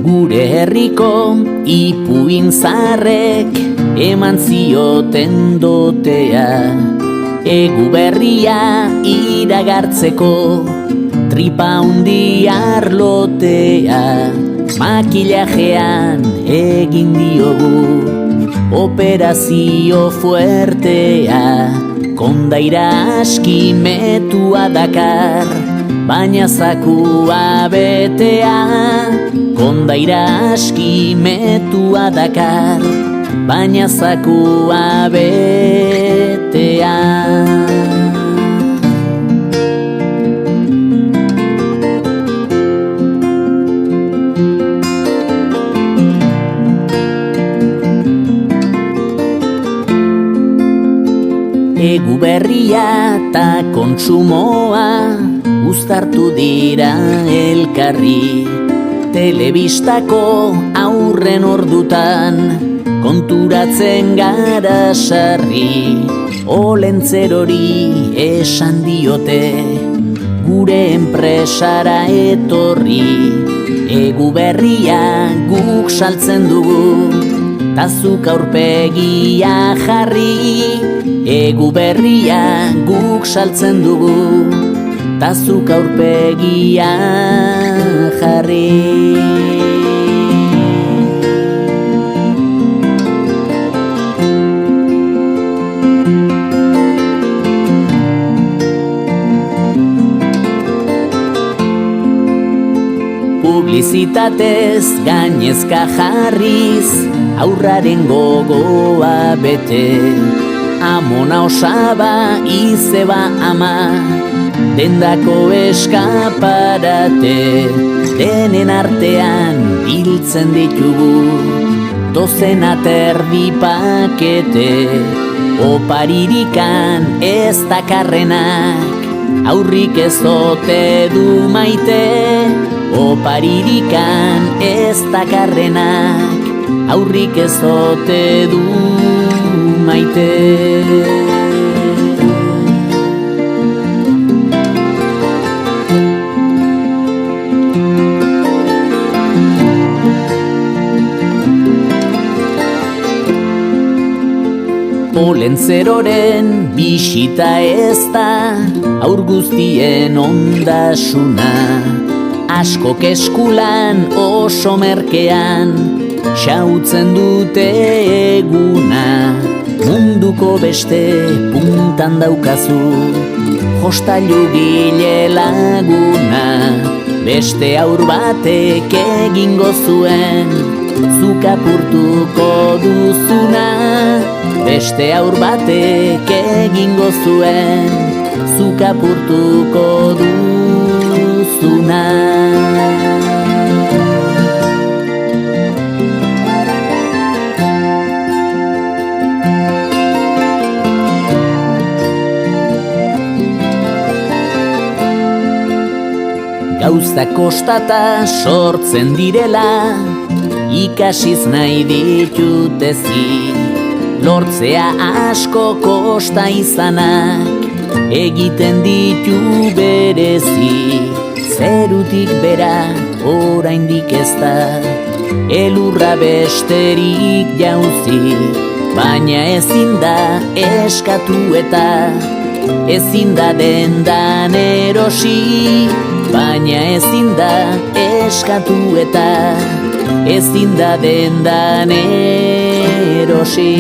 Gure herriko ipuin zarrek eman zioten dotea, egu berria iragartzeko tripa hundi arlotea. Makillajean egin diogu operazio fuertea, kondaira aski metua dakar, baina zakua betea. Kondaira aski metua dakar, baina zakua betea. Egu berria ta kontsumoa uztartu dira elkarri, telebistako aurren ordutan konturatzen gara sarri. Olentzerori esan diote gure enpresara etorri, egu berria guk saltzen dugu tazuk aurpegia jarri. Egu berria guk saltzen dugu tazuk aurpegia jarri. Publizitatez gainezka jarriz aurraren gogoa bete, amona osaba izeba ama, dendako eskaparate. Denen artean biltzen ditugu dozena terdi pakete, oparirikan ez dakarrenak aurrik ez ote du maite. Oparirikan ez dakarrenak aurrik ez ote du maite. Olentzeroren bisita ez da aur guztien ondasuna, askok eskulan oso merkean xautzen dute eguna. Munduko beste puntan daukazu jostailu gile laguna, beste aur batek egingo zuen zuk apurtuko duzuna. Beste aur batek egingo zuen zuk apurtuko duzuna. Gauza kostata sortzen direla ikasiz nahi ditutezi, lortzea asko kosta izanak egiten ditu berezi. Zerutik bera oraindik ez da elurra besterik jauzi, baina ezin da eskatu eta ezin da dendan erosi. Baina ezin da eskatu eta ezin da dendan erosi.